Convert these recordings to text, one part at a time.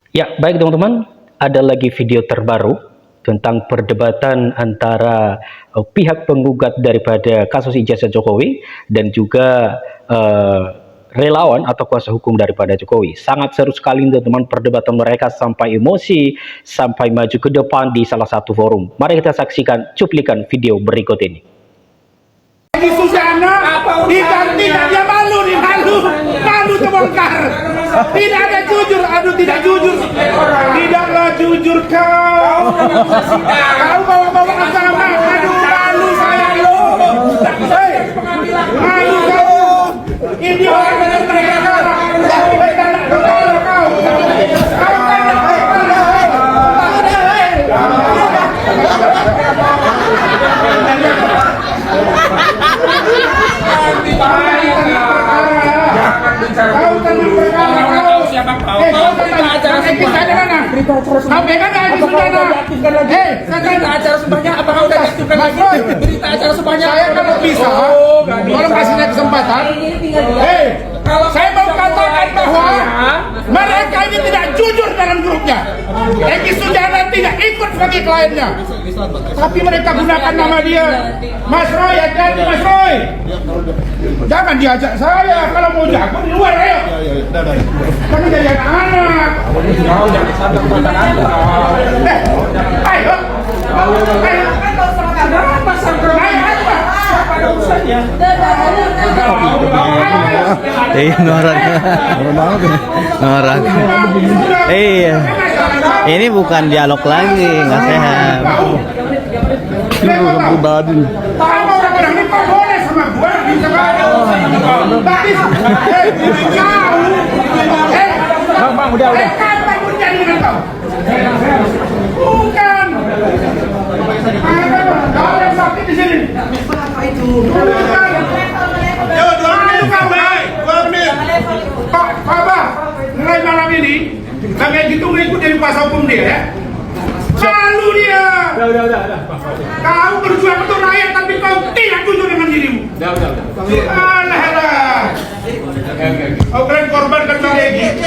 Ya, baik teman-teman, ada lagi video terbaru tentang perdebatan antara pihak penggugat daripada kasus ijazah Jokowi dan juga relawan atau kuasa hukum daripada Jokowi. Sangat seru sekali teman-teman perdebatan mereka sampai emosi, sampai maju ke depan di salah satu forum. Mari kita saksikan cuplikan video berikut ini. Di Susana, tidak dia malu terbongkar. Tidak ada jujur, aduh tidak jujur. Tidaklah jujur kau. Kau bawa-bawa agama, aduh malu saya lo. Hei, malu kau. Ini orang benar-benar agama. Berita acara sebanyak saya kalau bisa, tolong kasih saya kesempatan. Saya mau katakan bahwa mereka ini tidak jujur dalam grupnya. Egy Sujana tidak ikut sebagai kliennya, tapi mereka gunakan nama dia. Mas Roy, hati-hati Mas Roy. Jangan diajak saya, kalau mau jago di luar ayo. Jangan jadi anak-anak. Ayo. Norak. Iya. Ini bukan dialog lagi, nggak sehat. Ini pribadi. Orang-orang ini kok boleh sama gua bisa Bang, udah. Kapan pun jadi dengan kau? Bukan. Kau yang sakit di sini. Apa itu? Bukan. Yo, 2 menit. Pak Abah, mulai malam ini, kayak gitu ngikut dari kuasa hukum dia ya. Malu dia. Udah. Kau berjuang untuk rakyat tapi kau tidak jujur dengan dirimu. Udah. Alah. Kau keren korban kan Bang Egy.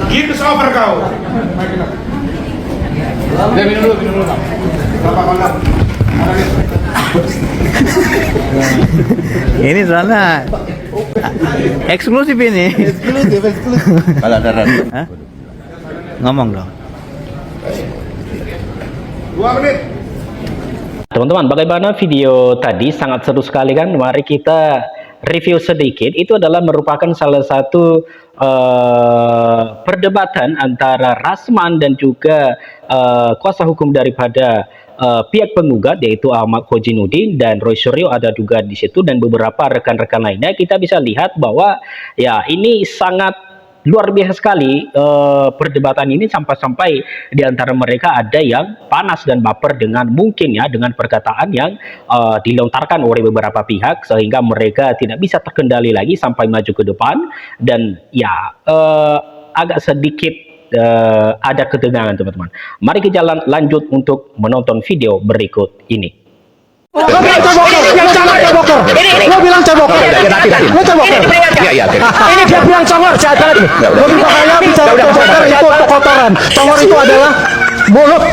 Gives over kau. Minum dulu. Ini soalnya eksklusif ini. Eksklusif. Kalau ada radio. Ngomong dong. 2 menit. Teman-teman, bagaimana video tadi? Sangat seru sekali kan? Mari kita review sedikit. Itu adalah merupakan salah satu perdebatan antara Rasman dan juga kuasa hukum daripada pihak penggugat, yaitu Ahmad Khojinuddin dan Roy Suryo ada juga di situ, dan beberapa rekan-rekan lainnya. Kita bisa lihat bahwa ya ini sangat luar biasa sekali perdebatan ini, sampai-sampai di antara mereka ada yang panas dan baper dengan dengan perkataan yang dilontarkan oleh beberapa pihak, sehingga mereka tidak bisa terkendali lagi sampai maju ke depan. Dan ya agak sedikit ada ketegangan teman-teman. Mari kita lanjut untuk menonton video berikut ini. Lo bilang cebokor. Lo bilang cebokor. Lo cebokor. Iya. Ini dia bilang congor. Hati-hati. Lo makanya bicara cebokor itu kotoran. Congor itu adalah mulut.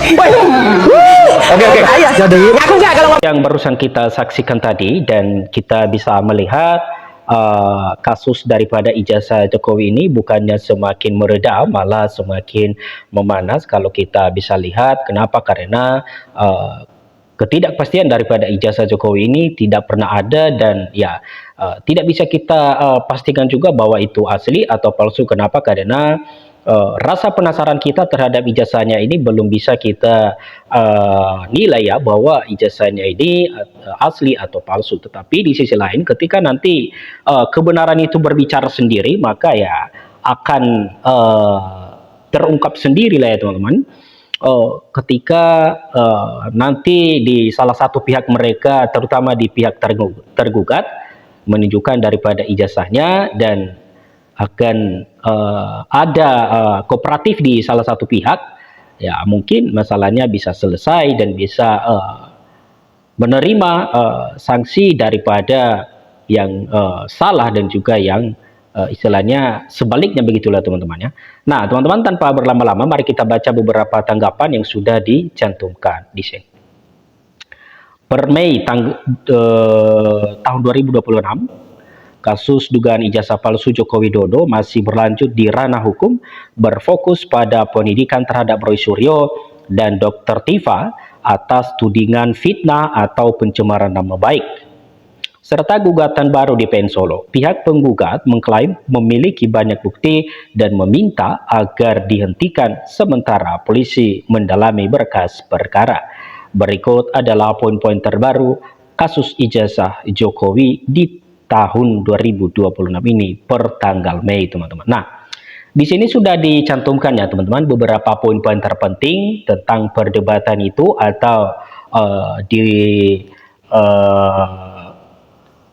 Oke. Jadi Yang barusan kita saksikan tadi, dan kita bisa melihat kasus daripada ijazah Jokowi ini bukannya semakin mereda, malah semakin memanas. Kalau kita bisa lihat, kenapa? Karena ketidakpastian daripada ijazah Jokowi ini tidak pernah ada, dan ya tidak bisa kita pastikan juga bahwa itu asli atau palsu. Kenapa? Karena rasa penasaran kita terhadap ijazahnya ini belum bisa kita nilai ya, bahwa ijazahnya ini asli atau palsu. Tetapi di sisi lain, ketika nanti kebenaran itu berbicara sendiri, maka ya akan terungkap sendiri lah ya teman-teman. Ketika nanti di salah satu pihak mereka, terutama di pihak tergugat, menunjukkan daripada ijazahnya, dan akan ada kooperatif di salah satu pihak, ya mungkin masalahnya bisa selesai dan bisa menerima sanksi daripada yang salah dan juga yang istilahnya sebaliknya, begitulah teman-teman ya. Nah teman-teman, tanpa berlama-lama mari kita baca beberapa tanggapan yang sudah dicantumkan di sini. Per Mei tahun 2026, kasus dugaan ijazah palsu Joko Widodo masih berlanjut di ranah hukum, berfokus pada penyidikan terhadap Roy Suryo dan Dr. Tifa atas tudingan fitnah atau pencemaran nama baik, serta gugatan baru di PN Solo. Pihak penggugat mengklaim memiliki banyak bukti dan meminta agar dihentikan sementara polisi mendalami berkas perkara. Berikut adalah poin-poin terbaru kasus ijazah Jokowi di tahun 2026 ini per tanggal Mei, teman-teman. Nah, di sini sudah dicantumkan ya teman-teman beberapa poin-poin terpenting tentang perdebatan itu, atau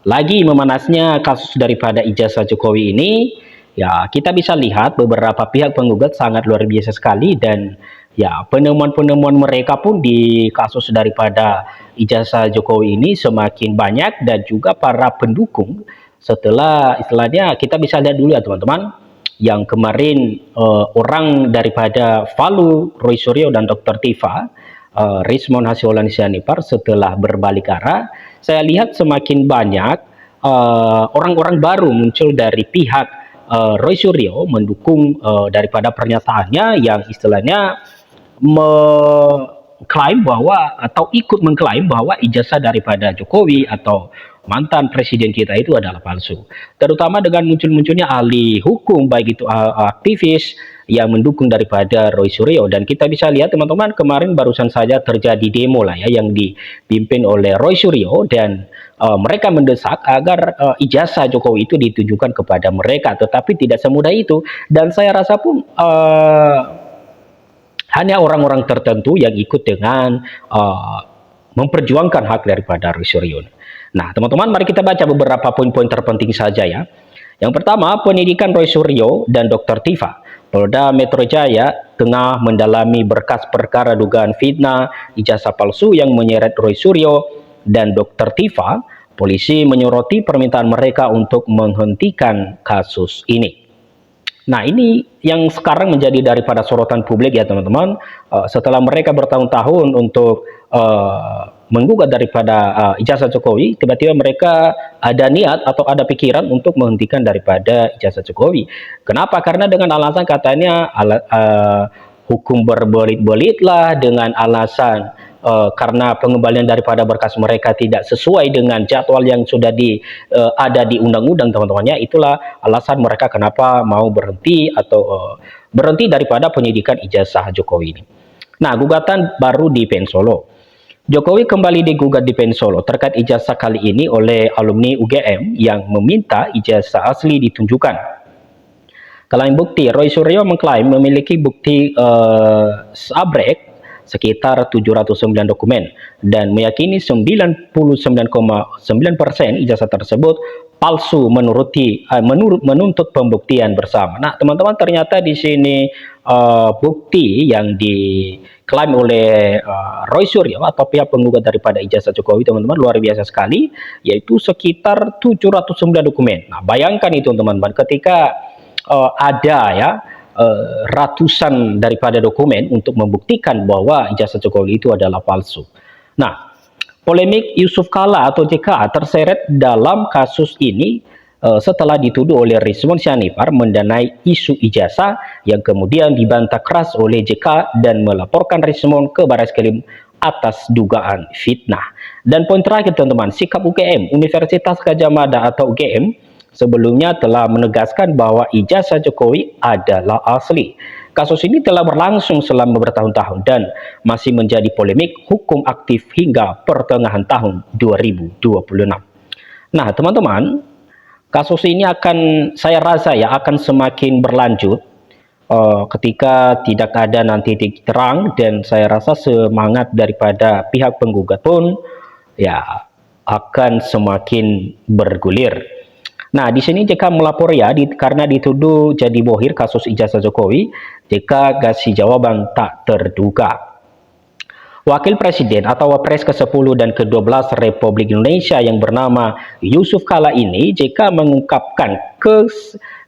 lagi memanasnya kasus daripada ijazah Jokowi ini. Ya, kita bisa lihat beberapa pihak penggugat sangat luar biasa sekali, dan ya penemuan-penemuan mereka pun di kasus daripada ijazah Jokowi ini semakin banyak, dan juga para pendukung setelah istilahnya kita bisa lihat dulu ya teman-teman, yang kemarin orang daripada Palu, Roy Suryo dan Dr. Tifa, Rismon Hasyolani Sianipar, setelah berbalik arah, saya lihat semakin banyak orang-orang baru muncul dari pihak Roy Suryo mendukung daripada pernyataannya yang istilahnya mengklaim bahwa, atau ikut mengklaim bahwa ijazah daripada Jokowi atau mantan presiden kita itu adalah palsu. Terutama dengan muncul-munculnya ahli hukum, baik itu aktivis yang mendukung daripada Roy Suryo. Dan kita bisa lihat teman-teman, kemarin barusan saja terjadi demo lah ya yang dipimpin oleh Roy Suryo, dan mereka mendesak agar ijazah Jokowi itu ditujukan kepada mereka, tetapi tidak semudah itu. Dan saya rasa pun hanya orang-orang tertentu yang ikut dengan memperjuangkan hak daripada Roy Suryo. Nah teman-teman, mari kita baca beberapa poin-poin terpenting saja ya. Yang pertama, penyidikan Roy Suryo dan Dr. Tifa. Polda Metro Jaya tengah mendalami berkas perkara dugaan fitnah ijazah palsu yang menyeret Roy Suryo dan Dr. Tifa. Polisi menyoroti permintaan mereka untuk menghentikan kasus ini. Nah ini yang sekarang menjadi daripada sorotan publik ya teman-teman. Setelah mereka bertahun-tahun untuk menggugat daripada ijazah Jokowi, tiba-tiba mereka ada niat atau ada pikiran untuk menghentikan daripada ijazah Jokowi. Kenapa? Karena dengan alasan katanya hukum berbelit-belit lah, dengan alasan karena pengembalian daripada berkas mereka tidak sesuai dengan jadwal yang sudah ada di undang-undang teman-temannya. Itulah alasan mereka kenapa mau berhenti atau berhenti daripada penyidikan ijazah Jokowi ini. Nah, gugatan baru di PN Solo. Jokowi kembali digugat di PN Solo terkait ijazah kali ini oleh alumni UGM yang meminta ijazah asli ditunjukkan. Klaim bukti, Roy Suryo mengklaim memiliki bukti sabrek sekitar 709 dokumen dan meyakini 99,9% ijazah tersebut palsu menuntut pembuktian bersama. Nah, teman-teman, ternyata di sini bukti yang diklaim oleh Roy Suryo atau pihak penggugat daripada ijazah Jokowi, teman-teman, luar biasa sekali, yaitu sekitar 709 dokumen. Nah, bayangkan itu teman-teman, ketika ada ya ratusan daripada dokumen untuk membuktikan bahwa ijazah Jokowi itu adalah palsu. Nah, polemik Yusuf Kala atau JKA terseret dalam kasus ini setelah dituduh oleh Rismon Sianipar mendanai isu ijazah yang kemudian dibantah keras oleh JK dan melaporkan Rismon ke Barreskrim atas dugaan fitnah. Dan poin terakhir teman-teman, sikap UGM, Universitas Gadjah Mada atau UGM, sebelumnya telah menegaskan bahwa ijazah Jokowi adalah asli. Kasus ini telah berlangsung selama bertahun-tahun dan masih menjadi polemik hukum aktif hingga pertengahan tahun 2026. Nah, teman-teman, kasus ini saya rasa ya akan semakin berlanjut ketika tidak ada nanti titik terang, dan saya rasa semangat daripada pihak penggugat pun ya akan semakin bergulir. Nah, di sini JK melapor ya karena dituduh jadi bohir kasus ijazah Jokowi. JK kasih jawaban tak terduga. Wakil Presiden atau Wapres ke-10 dan ke-12 Republik Indonesia yang bernama Yusuf Kala ini jika mengungkapkan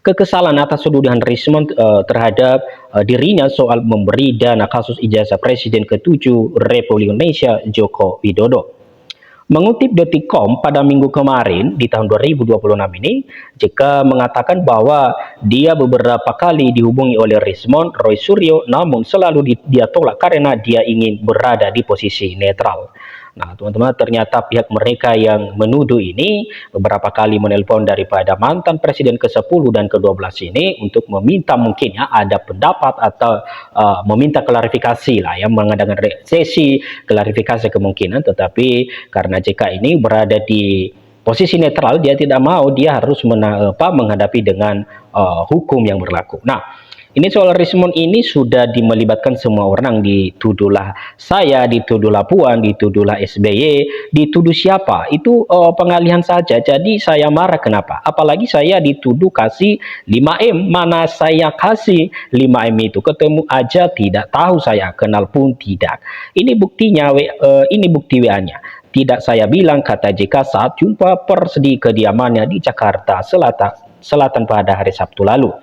kekesalan atas tuduhan Rismond terhadap dirinya soal memberi dana kasus ijazah Presiden ke-7 Republik Indonesia Joko Widodo. Mengutip Detikcom pada minggu kemarin di tahun 2026 ini, JK mengatakan bahwa dia beberapa kali dihubungi oleh Rismond Roy Suryo, namun selalu dia tolak karena dia ingin berada di posisi netral. Nah, teman-teman, ternyata pihak mereka yang menuduh ini beberapa kali menelpon daripada mantan Presiden ke-10 dan ke-12 ini untuk meminta mungkin ya ada pendapat atau meminta klarifikasi lah, yang mengadakan sesi klarifikasi kemungkinan, tetapi karena JK ini berada di posisi netral, dia tidak mau, dia harus menghadapi dengan hukum yang berlaku. Nah, ini soal Rismond ini sudah melibatkan semua orang, dituduhlah saya, dituduhlah Puan, dituduhlah SBY, dituduh siapa, itu pengalihan saja. Jadi saya marah kenapa? Apalagi saya dituduh kasih 5M, mana saya kasih 5M itu, ketemu aja tidak tahu saya, kenal pun tidak. Ini buktinya, ini bukti WA-nya. Tidak saya bilang, kata JK saat jumpa pers di kediamannya di Jakarta Selatan pada hari Sabtu lalu.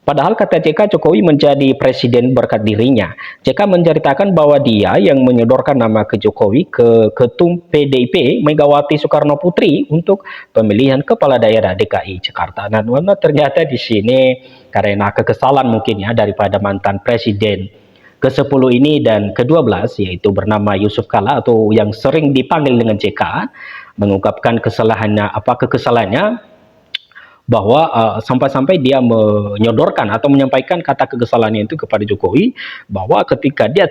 Padahal kata JK, Jokowi menjadi presiden berkat dirinya. JK menceritakan bahwa dia yang menyodorkan nama ke Jokowi ke Ketum PDIP Megawati Soekarno Putri untuk pemilihan kepala daerah DKI Jakarta. Nah, ternyata di sini karena kekesalan mungkin ya daripada mantan presiden ke-10 ini dan ke-12, yaitu bernama Yusuf Kala atau yang sering dipanggil dengan JK, mengungkapkan kekesalannya bahwa sampai-sampai dia menyodorkan atau menyampaikan kata kekesalannya itu kepada Jokowi, bahwa ketika dia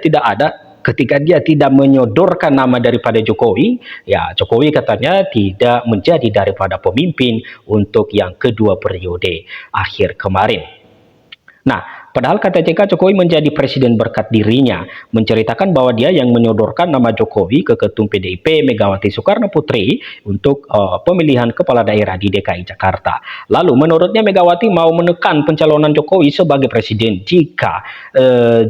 tidak menyodorkan nama daripada Jokowi, ya Jokowi katanya tidak menjadi daripada pemimpin untuk yang kedua periode akhir kemarin. Nah, padahal kata JK, Jokowi menjadi presiden berkat dirinya, menceritakan bahwa dia yang menyodorkan nama Jokowi ke Ketum PDIP Megawati Soekarno Putri untuk pemilihan kepala daerah di DKI Jakarta. Lalu menurutnya Megawati mau menekan pencalonan Jokowi sebagai presiden jika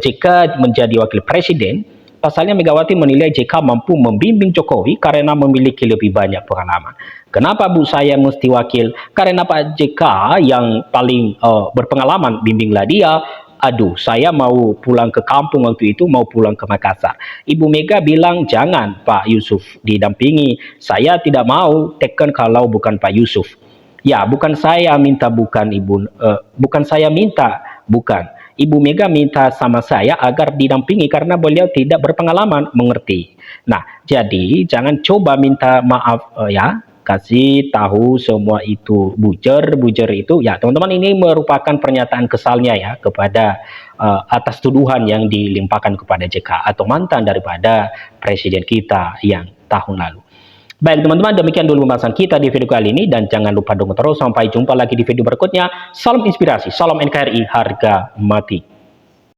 JK menjadi wakil presiden. Pasalnya Megawati menilai JK mampu membimbing Jokowi karena memiliki lebih banyak pengalaman. Kenapa Bu saya mesti wakil? Karena Pak JK yang paling berpengalaman, bimbinglah dia. Aduh, saya mau pulang ke kampung waktu itu, mau pulang ke Makassar. Ibu Mega bilang jangan Pak Yusuf didampingi. Saya tidak mau teken kalau bukan Pak Yusuf. Ya, bukan saya minta, bukan Ibu Mega minta sama saya agar didampingi karena beliau tidak berpengalaman, mengerti. Nah, jadi jangan coba minta maaf ya, kasih tahu semua itu bujer itu ya teman-teman, ini merupakan pernyataan kesalnya ya kepada atas tuduhan yang dilimpahkan kepada JK atau mantan daripada presiden kita yang tahun lalu. Baik teman-teman, demikian dulu pembahasan kita di video kali ini, dan jangan lupa dukung terus. Sampai jumpa lagi di video berikutnya. Salam inspirasi, salam NKRI, harga mati.